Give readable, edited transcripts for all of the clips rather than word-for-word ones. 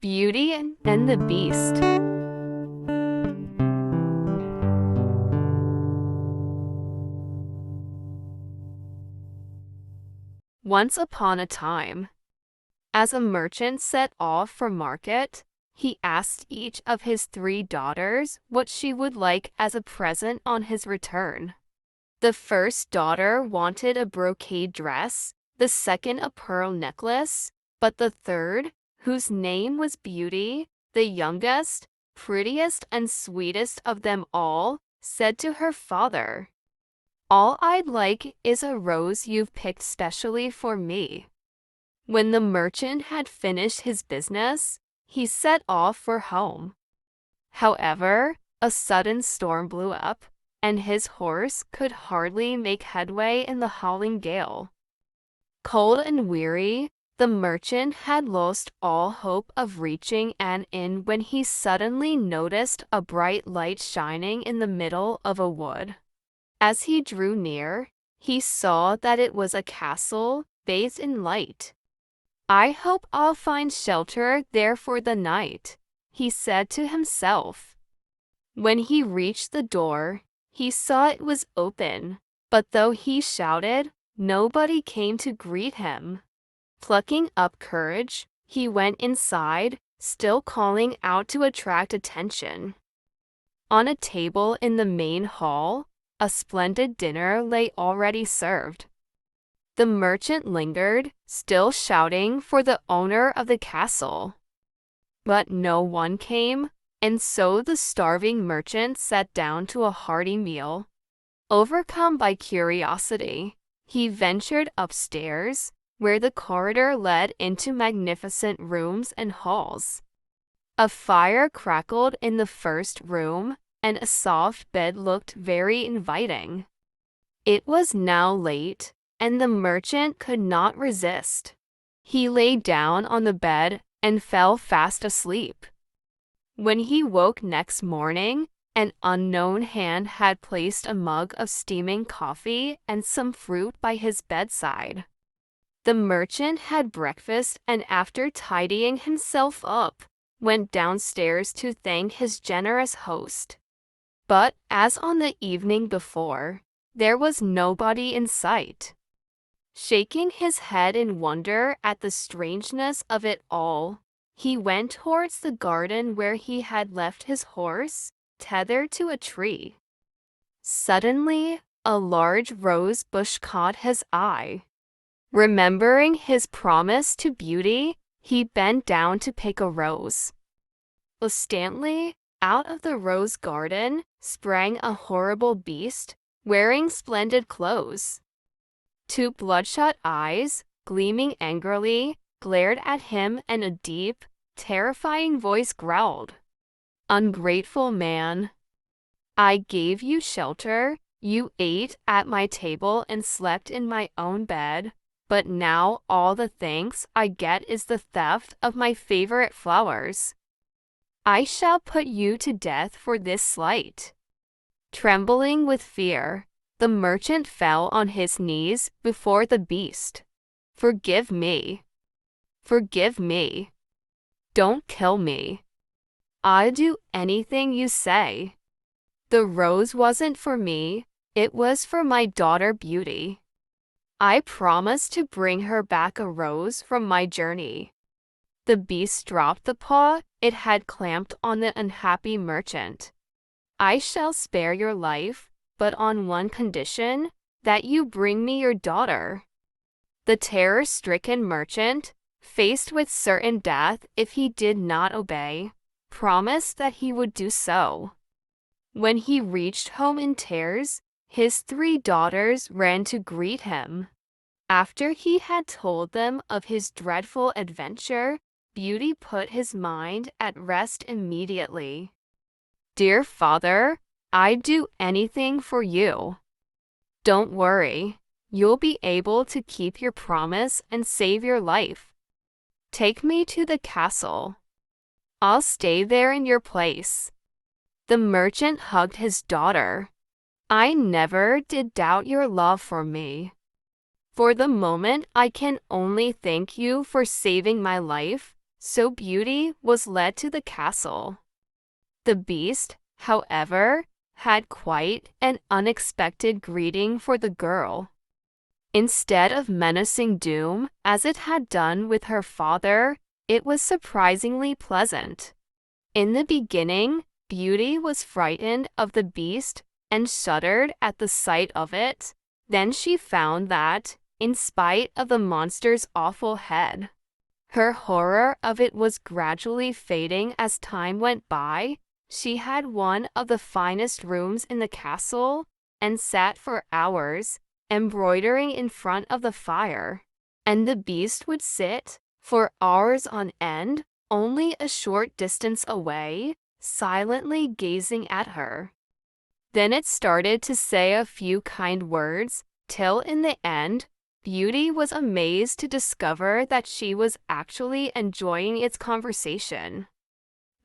Beauty and the Beast. Once upon a time, as a merchant set off for market, he asked each of his 3 daughters what she would like as a present on his return. The first daughter wanted a brocade dress, the second a pearl necklace, but the third, whose name was Beauty, the youngest, prettiest, and sweetest of them all, said to her father, "All I'd like is a rose you've picked specially for me." When the merchant had finished his business, he set off for home. However, a sudden storm blew up, and his horse could hardly make headway in the howling gale. Cold and weary, the merchant had lost all hope of reaching an inn when he suddenly noticed a bright light shining in the middle of a wood. As he drew near, he saw that it was a castle bathed in light. "I hope I'll find shelter there for the night," he said to himself. When he reached the door, he saw it was open, but though he shouted, nobody came to greet him. Plucking up courage, he went inside, still calling out to attract attention. On a table in the main hall, a splendid dinner lay already served. The merchant lingered, still shouting for the owner of the castle. But no one came, and so the starving merchant sat down to a hearty meal. Overcome by curiosity, he ventured upstairs, where the corridor led into magnificent rooms and halls. A fire crackled in the first room, and a soft bed looked very inviting. It was now late, and the merchant could not resist. He lay down on the bed and fell fast asleep. When he woke next morning, an unknown hand had placed a mug of steaming coffee and some fruit by his bedside. The merchant had breakfast and after tidying himself up, went downstairs to thank his generous host. But, as on the evening before, there was nobody in sight. Shaking his head in wonder at the strangeness of it all, he went towards the garden where he had left his horse, tethered to a tree. Suddenly, a large rose bush caught his eye. Remembering his promise to Beauty, he bent down to pick a rose. Instantly, out of the rose garden sprang a horrible beast, wearing splendid clothes. 2 bloodshot eyes, gleaming angrily, glared at him, and a deep, terrifying voice growled, "Ungrateful man! I gave you shelter, you ate at my table and slept in my own bed, but now all the thanks I get is the theft of my favorite flowers. I shall put you to death for this slight." Trembling with fear, the merchant fell on his knees before the beast. "Forgive me. Forgive me. Don't kill me. I'll do anything you say. The rose wasn't for me, it was for my daughter Beauty. I promised to bring her back a rose from my journey." The beast dropped the paw it had clamped on the unhappy merchant. "I shall spare your life, but on one condition, that you bring me your daughter." The terror-stricken merchant, faced with certain death if he did not obey, promised that he would do so. When he reached home in tears, his 3 daughters ran to greet him. After he had told them of his dreadful adventure, Beauty put his mind at rest immediately. "Dear father, I'd do anything for you. Don't worry, you'll be able to keep your promise and save your life. Take me to the castle. I'll stay there in your place." The merchant hugged his daughter. "I never did doubt your love for me. For the moment, I can only thank you for saving my life, So Beauty was led to the castle. The Beast, however, had quite an unexpected greeting for the girl. Instead of menacing doom, as it had done with her father, it was surprisingly pleasant. In the beginning, Beauty was frightened of the Beast and shuddered at the sight of it. Then she found that, in spite of the monster's awful head, her horror of it was gradually fading as time went by. She had one of the finest rooms in the castle and sat for hours, embroidering in front of the fire. And the Beast would sit, for hours on end, only a short distance away, silently gazing at her. Then it started to say a few kind words, till in the end, Beauty was amazed to discover that she was actually enjoying its conversation.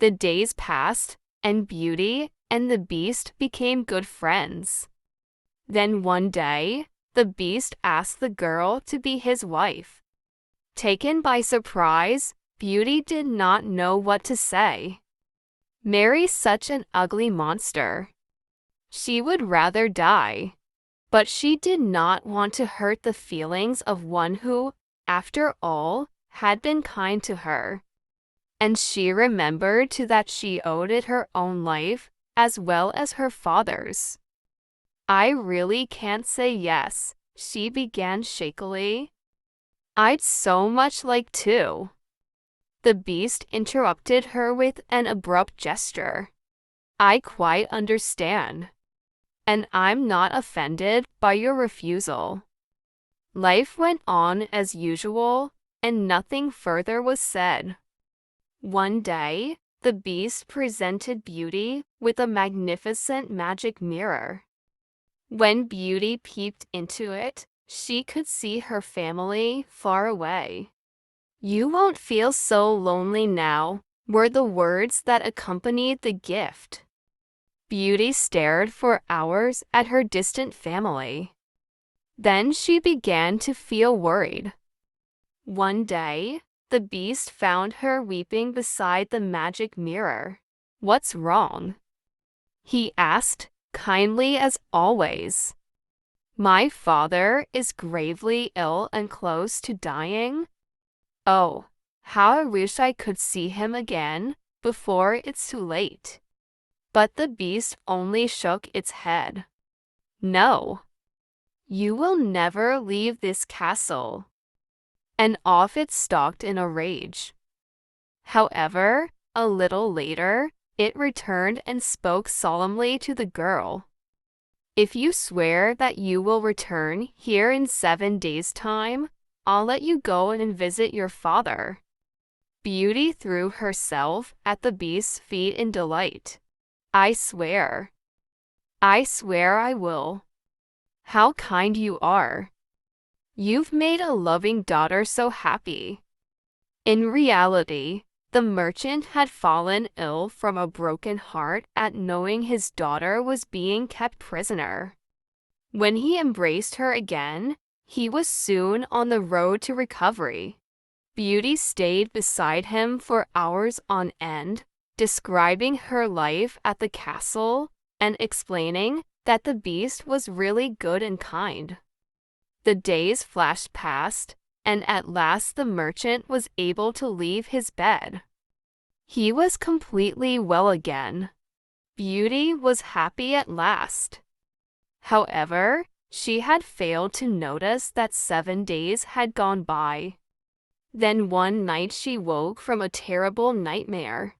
The days passed, and Beauty and the Beast became good friends. Then one day, the Beast asked the girl to be his wife. Taken by surprise, Beauty did not know what to say. Marry such an ugly monster. She would rather die. But she did not want to hurt the feelings of one who, after all, had been kind to her. And she remembered too that she owed it her own life, as well as her father's. I really can't say yes, she began shakily. I'd so much like to. The Beast interrupted her with an abrupt gesture. I quite understand. And I'm not offended by your refusal. Life went on as usual, and nothing further was said. One day, the Beast presented Beauty with a magnificent magic mirror. When Beauty peeped into it, she could see her family far away. You won't feel so lonely now, were the words that accompanied the gift. Beauty stared for hours at her distant family. Then she began to feel worried. One day, the Beast found her weeping beside the magic mirror. What's wrong? He asked, kindly as always. My father is gravely ill and close to dying. Oh, how I wish I could see him again before it's too late. But the Beast only shook its head. No. You will never leave this castle. And off it stalked in a rage. However, a little later, it returned and spoke solemnly to the girl. If you swear that you will return here in 7 days' time, I'll let you go and visit your father. Beauty threw herself at the Beast's feet in delight. I swear. I swear I will. How kind you are. You've made a loving daughter so happy. In reality, the merchant had fallen ill from a broken heart at knowing his daughter was being kept prisoner. When he embraced her again, he was soon on the road to recovery. Beauty stayed beside him for hours on end, describing her life at the castle and explaining that the Beast was really good and kind. The days flashed past, and at last the merchant was able to leave his bed. He was completely well again. Beauty was happy at last. However, she had failed to notice that 7 days had gone by. Then one night she woke from a terrible nightmare.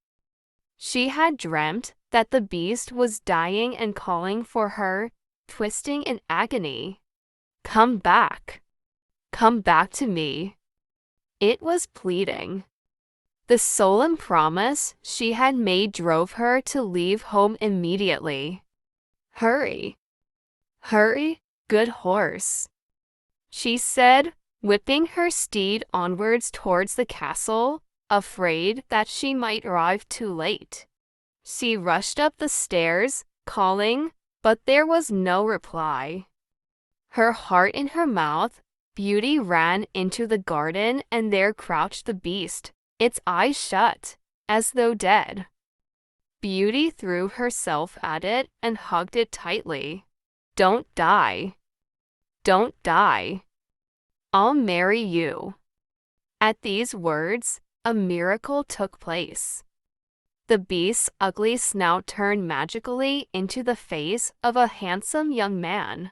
She had dreamt that the Beast was dying and calling for her, twisting in agony. Come back. Come back to me. It was pleading. The solemn promise she had made drove her to leave home immediately. Hurry. Hurry, good horse, she said, whipping her steed onwards towards the castle, afraid that she might arrive too late. She rushed up the stairs, calling, but there was no reply. Her heart in her mouth, Beauty ran into the garden and there crouched the Beast, its eyes shut, as though dead. Beauty threw herself at it and hugged it tightly. Don't die. Don't die. I'll marry you. At these words, a miracle took place. The beast's ugly snout turned magically into the face of a handsome young man.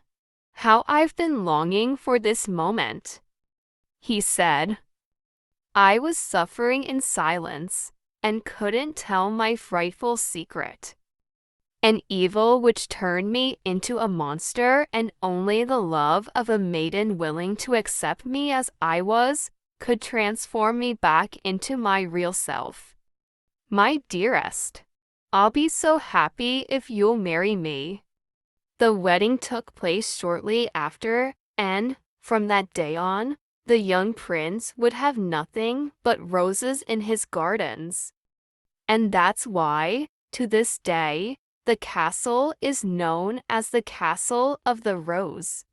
How I've been longing for this moment, he said. I was suffering in silence and couldn't tell my frightful secret. An evil which turned me into a monster, and only the love of a maiden willing to accept me as I was could transform me back into my real self. My dearest, I'll be so happy if you'll marry me. The wedding took place shortly after, and, from that day on, the young prince would have nothing but roses in his gardens. And that's why, to this day, the castle is known as the Castle of the Rose.